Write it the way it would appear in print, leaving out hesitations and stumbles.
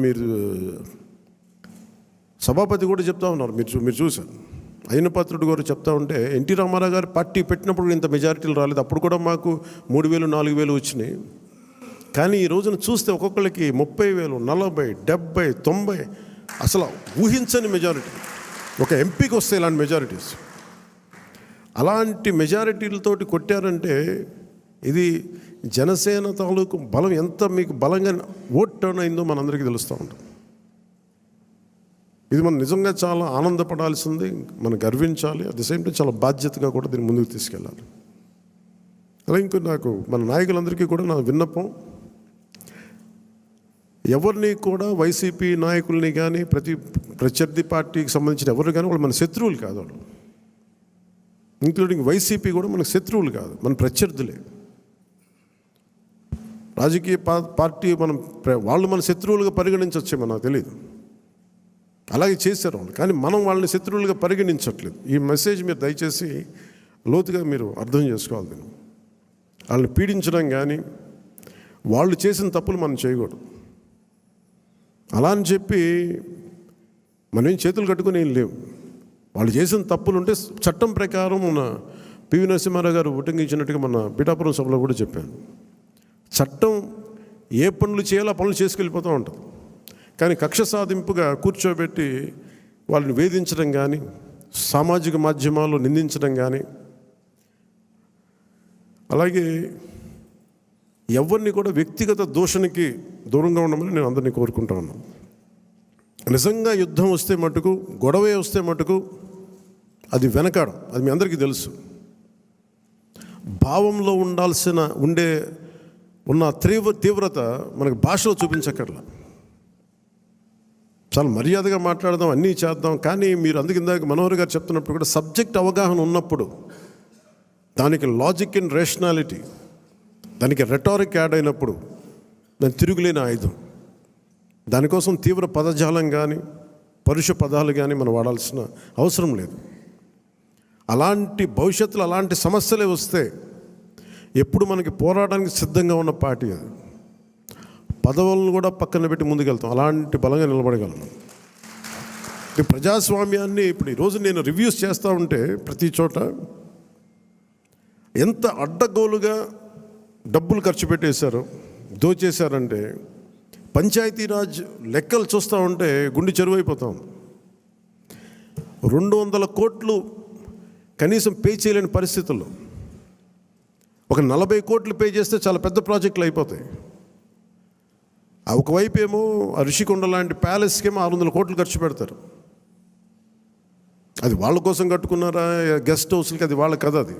మీరు సభాపతి కూడా చెప్తా ఉన్నారు, మీరు చూశారు. అయినపాత్రుడు గారు చెప్తా ఉంటే ఎన్టీ రామారావు గారు పార్టీ పెట్టినప్పుడు ఇంత మెజారిటీలు రాలేదు, అప్పుడు కూడా మాకు 3,000 4,000 వచ్చినాయి. కానీ ఈ రోజున చూస్తే ఒక్కొక్కరికి 30,000 40 70 90 అసలు ఊహించని మెజారిటీ. ఒక ఎంపీకి వస్తే ఇలాంటి మెజారిటీస్, అలాంటి మెజారిటీలతోటి కొట్టారంటే ఇది జనసేన తాలూకు బలం ఎంత మీకు బలంగా ఓట్ టర్న్ అయిందో మనందరికీ తెలుస్తూ ఉంటుంది. ఇది మనం నిజంగా చాలా ఆనందపడాల్సింది, మనం గర్వించాలి. అట్ ది సేమ్ టైం చాలా బాధ్యతగా కూడా దీన్ని ముందుకు తీసుకెళ్ళాలి. అలా ఇంకో నాకు మన నాయకులందరికీ కూడా నా విన్నపం, ఎవరిని కూడా వైసీపీ నాయకుల్ని కానీ ప్రత్యర్థి పార్టీకి సంబంధించిన ఎవరు కానీ వాళ్ళు మన శత్రువులు కాదు. వాళ్ళు ఇంక్లూడింగ్ వైసీపీ కూడా మనకు శత్రువులు కాదు, మన ప్రత్యర్థులే. రాజకీయ పార్టీ వాళ్ళు మన శత్రువులుగా పరిగణించవచ్చేమో నాకు తెలియదు, అలాగే చేశారు వాళ్ళు. కానీ మనం వాళ్ళని శత్రువులుగా పరిగణించట్లేదు. ఈ మెసేజ్ మీరు దయచేసి లోతుగా మీరు అర్థం చేసుకోవాలి. దీన్ని వాళ్ళని పీడించడం కానీ వాళ్ళు చేసిన తప్పులు మనం చేయకూడదు. అలా అని చెప్పి మనం ఏం చేతులు కట్టుకుని ఏం లేవు. వాళ్ళు చేసిన తప్పులు ఉంటే చట్టం ప్రకారం మన పివి నరసింహారావు గారు ఉటంకించినట్టుగా మన పిఠాపురం సభలో కూడా చెప్పాను. చట్టం ఏ పనులు చేయాలో ఆ పనులు చేసుకెళ్ళిపోతూ ఉంటుంది. కానీ కక్ష సాధింపుగా కూర్చోబెట్టి వాళ్ళని వేధించడం కానీ, సామాజిక మాధ్యమాల్లో నిందించడం కానీ, అలాగే ఎవరిని కూడా వ్యక్తిగత దూషణకి దూరంగా ఉండమని నేను అందరినీ కోరుకుంటా ఉన్నాను. నిజంగా యుద్ధం వస్తే మటుకు, గొడవే వస్తే మటుకు అది వెనకాడం, అది మీ అందరికీ తెలుసు. భావంలో ఉన్న తీవ్రత మనకు భాషలో చూపించక్కర్లా. చాలా మర్యాదగా మాట్లాడదాం, అన్నీ చేద్దాం. కానీ మీరు అందుకు ఇందాక మనోహర్ గారు చెప్తున్నప్పుడు కూడా సబ్జెక్ట్ అవగాహన ఉన్నప్పుడు, దానికి లాజిక్ అండ్ రేషనాలిటీ, దానికి రెటారిక్ యాడ్ అయినప్పుడు దాని తిరుగులేని ఆయుధం. దానికోసం తీవ్ర పదజాలం కానీ పరుష పదాలు కానీ మనం వాడాల్సిన అవసరం లేదు. అలాంటి భవిష్యత్తులో అలాంటి సమస్యలే వస్తే ఎప్పుడు మనకి పోరాటానికి సిద్ధంగా ఉన్న పార్టీ అది. పదవులను కూడా పక్కన పెట్టి ముందుకెళ్తాం, అలాంటి బలంగా నిలబడగలను. ఈ ప్రజాస్వామ్యాన్ని ఇప్పుడు ఈరోజు నేను రివ్యూస్ చేస్తూ ఉంటే ప్రతి చోట ఎంత అడ్డగోలుగా డబ్బులు ఖర్చు పెట్టేశారు, దోచేశారంటే పంచాయతీరాజ్ లెక్కలు చూస్తూ ఉంటే గుండె చెరువైపోతాం. 200 కోట్లు కనీసం పే చేయలేని పరిస్థితుల్లో ఒక 40 కోట్లు పే చేస్తే చాలా పెద్ద ప్రాజెక్టులు అయిపోతాయి. ఒకవైపు ఏమో ఋషికొండ లాంటి ప్యాలెస్కేమో 600 కోట్లు ఖర్చు పెడతారు. అది వాళ్ళ కోసం కట్టుకున్నారా గెస్ట్ హౌస్లకి, అది వాళ్ళ కథ. అది